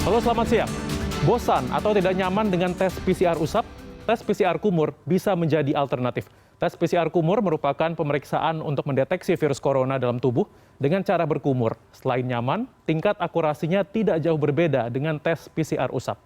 Halo, selamat siang. Bosan atau tidak nyaman dengan tes PCR usap? Tes PCR kumur bisa menjadi alternatif. Tes PCR kumur merupakan pemeriksaan untuk mendeteksi virus corona dalam tubuh dengan cara berkumur. Selain nyaman, tingkat akurasinya tidak jauh berbeda dengan tes PCR usap.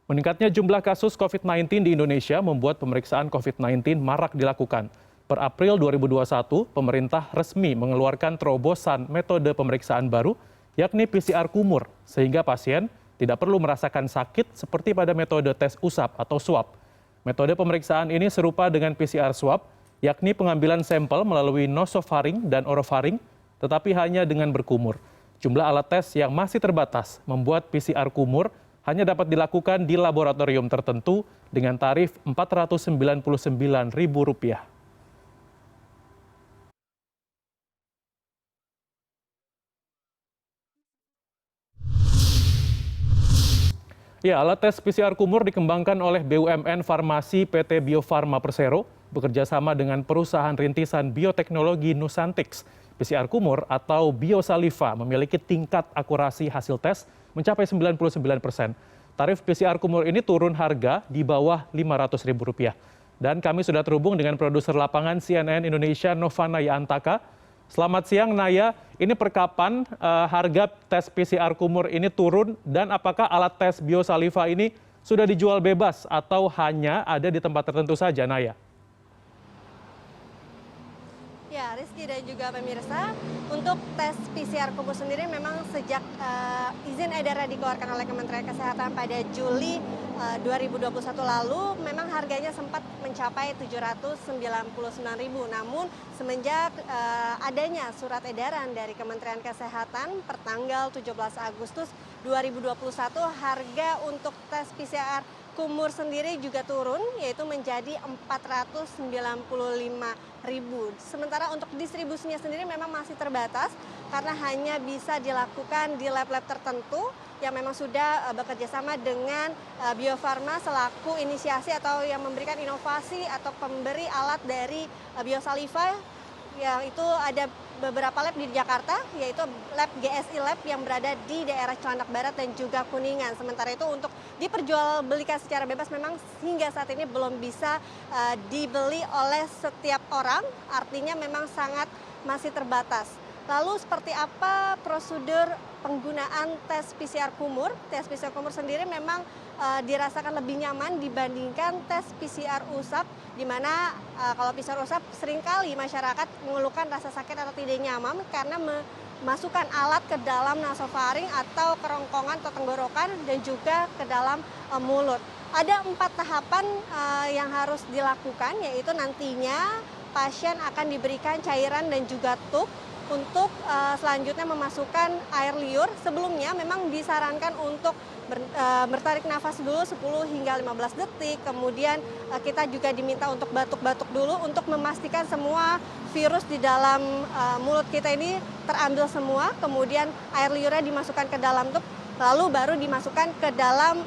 Meningkatnya jumlah kasus COVID-19 di Indonesia membuat pemeriksaan COVID-19 marak dilakukan. Per April 2021, pemerintah resmi mengeluarkan terobosan metode pemeriksaan baru, yakni PCR kumur, sehingga pasien tidak perlu merasakan sakit seperti pada metode tes usap atau swab. Metode pemeriksaan ini serupa dengan PCR swab, yakni pengambilan sampel melalui nasofaring dan orofaring, tetapi hanya dengan berkumur. Jumlah alat tes yang masih terbatas membuat PCR kumur hanya dapat dilakukan di laboratorium tertentu dengan tarif Rp499.000. Ya, alat tes PCR kumur dikembangkan oleh BUMN Farmasi PT Bio Farma Persero bekerja sama dengan perusahaan rintisan bioteknologi Nusantix. PCR kumur atau biosaliva memiliki tingkat akurasi hasil tes mencapai 99%. Tarif PCR kumur ini turun harga di bawah Rp500.000. Dan kami sudah terhubung dengan produser lapangan CNN Indonesia Nova Naya Antaka. Selamat siang Naya, ini per kapan harga tes PCR kumur ini turun dan apakah alat tes biosaliva ini sudah dijual bebas atau hanya ada di tempat tertentu saja, Naya? Ya, Rizky dan juga pemirsa, untuk tes PCR kumur sendiri memang sejak izin edaran dikeluarkan oleh Kementerian Kesehatan pada Juli 2021 lalu, memang harganya sempat mencapai Rp799.000. Namun semenjak adanya surat edaran dari Kementerian Kesehatan pertanggal 17 Agustus 2021, harga untuk tes PCR kumur sendiri juga turun, yaitu menjadi Rp495.000. Sementara untuk distribusinya sendiri memang masih terbatas karena hanya bisa dilakukan di lab-lab tertentu yang memang sudah bekerja sama dengan Bio Farma selaku inisiasi atau yang memberikan inovasi atau pemberi alat dari biosaliva, yang itu ada beberapa lab di Jakarta, yaitu lab GSI Lab yang berada di daerah Cilandak Barat dan juga Kuningan. Sementara itu untuk diperjualbelikan secara bebas memang hingga saat ini belum bisa dibeli oleh setiap orang, artinya memang sangat masih terbatas. Lalu seperti apa prosedur penggunaan tes PCR kumur? Tes PCR kumur sendiri memang dirasakan lebih nyaman dibandingkan tes PCR usap, di mana kalau PCR usap seringkali masyarakat mengeluhkan rasa sakit atau tidak nyaman karena memasukkan alat ke dalam nasofaring atau kerongkongan atau tenggorokan dan juga ke dalam mulut. Ada 4 tahapan yang harus dilakukan, yaitu nantinya pasien akan diberikan cairan dan juga tub untuk selanjutnya memasukkan air liur. Sebelumnya memang disarankan untuk bertarik nafas dulu 10 hingga 15 detik, kemudian kita juga diminta untuk batuk-batuk dulu untuk memastikan semua virus di dalam mulut kita ini terambil semua, kemudian air liurnya dimasukkan ke dalam tub, lalu baru dimasukkan ke dalam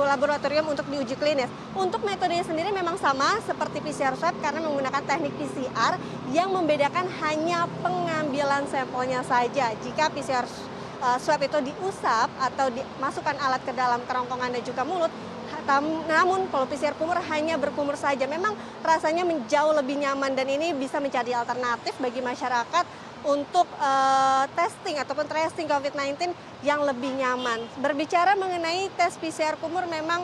laboratorium untuk diuji klinis. Untuk metodenya sendiri memang sama seperti PCR swab karena menggunakan teknik PCR, yang membedakan hanya pengambilan sampelnya saja. Jika PCR swab itu diusap atau dimasukkan alat ke dalam kerongkongan dan juga mulut, namun kalau PCR kumur hanya berkumur saja. Memang rasanya jauh lebih nyaman dan ini bisa menjadi alternatif bagi masyarakat untuk testing ataupun tracing COVID-19 yang lebih nyaman. Berbicara mengenai tes PCR kumur, memang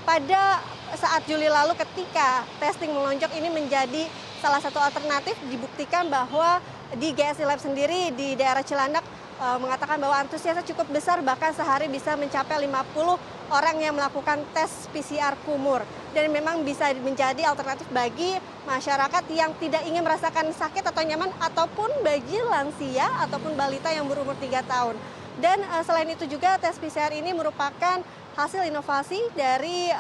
pada saat Juli lalu ketika testing melonjak ini menjadi salah satu alternatif, dibuktikan bahwa di GSI Lab sendiri di daerah Cilandak mengatakan bahwa antusiasnya cukup besar, bahkan sehari bisa mencapai 50 orang yang melakukan tes PCR kumur. Dan memang bisa menjadi alternatif bagi masyarakat yang tidak ingin merasakan sakit atau nyaman, ataupun bagi lansia ataupun balita yang berumur 3 tahun. Dan selain itu juga tes PCR ini merupakan hasil inovasi dari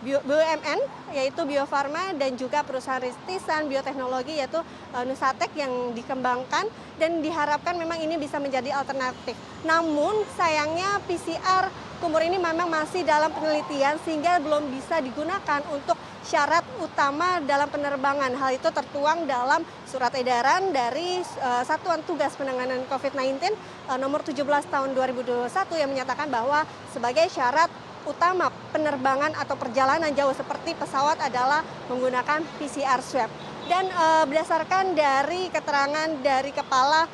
BUMN, yaitu Bio Farma, dan juga perusahaan rintisan bioteknologi yaitu Nusantix yang dikembangkan, dan diharapkan memang ini bisa menjadi alternatif. Namun sayangnya PCR kumur ini memang masih dalam penelitian sehingga belum bisa digunakan untuk syarat utama dalam penerbangan. Hal itu tertuang dalam surat edaran dari Satuan Tugas Penanganan COVID-19 nomor 17 tahun 2021 yang menyatakan bahwa sebagai syarat utama penerbangan atau perjalanan jauh seperti pesawat adalah menggunakan PCR swab. Dan berdasarkan dari keterangan dari Kepala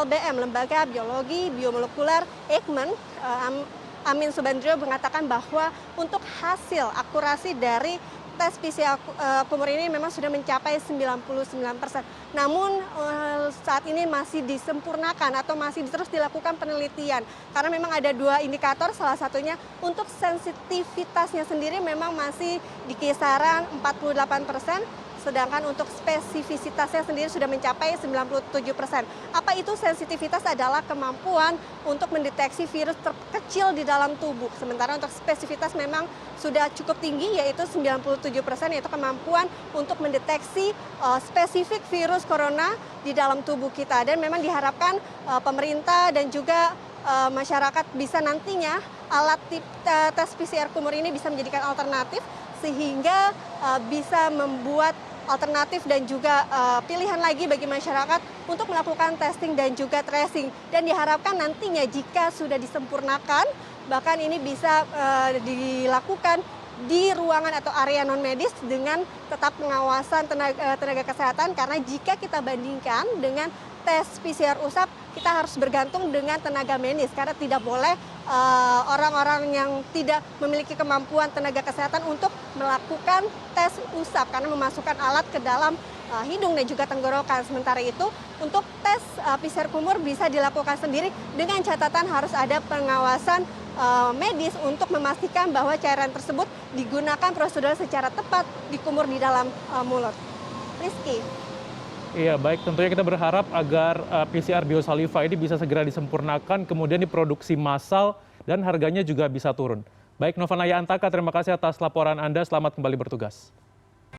LBM, Lembaga Biologi Biomolekuler Eijkman, Amin Subandrio mengatakan bahwa untuk hasil akurasi dari tes PCR kumur ini memang sudah mencapai 99%. Namun saat ini masih disempurnakan atau masih terus dilakukan penelitian. Karena memang ada 2 indikator, salah satunya untuk sensitivitasnya sendiri memang masih di kisaran 48%. Sedangkan untuk spesifisitasnya sendiri sudah mencapai 97%. Apa itu sensitivitas? Adalah kemampuan untuk mendeteksi virus terkecil di dalam tubuh. Sementara untuk spesifitas memang sudah cukup tinggi, yaitu 97%, yaitu kemampuan untuk mendeteksi spesifik virus corona di dalam tubuh kita. Dan memang diharapkan pemerintah dan juga masyarakat bisa nantinya alat tes PCR kumur ini bisa menjadikan alternatif sehingga bisa membuat alternatif dan juga pilihan lagi bagi masyarakat untuk melakukan testing dan juga tracing. Dan diharapkan nantinya jika sudah disempurnakan, bahkan ini bisa dilakukan di ruangan atau area non medis dengan tetap pengawasan tenaga kesehatan. Karena jika kita bandingkan dengan tes PCR usap, kita harus bergantung dengan tenaga medis karena tidak boleh orang-orang yang tidak memiliki kemampuan tenaga kesehatan untuk melakukan tes usap karena memasukkan alat ke dalam hidung dan juga tenggorokan. Sementara itu untuk tes PCR kumur bisa dilakukan sendiri dengan catatan harus ada pengawasan medis untuk memastikan bahwa cairan tersebut digunakan prosedur secara tepat dikumur di dalam mulut. Rizky. Iya, baik. Tentunya kita berharap agar PCR biosaliva ini bisa segera disempurnakan, kemudian diproduksi massal, dan harganya juga bisa turun. Baik, Nova Naya Antaka, terima kasih atas laporan Anda. Selamat kembali bertugas.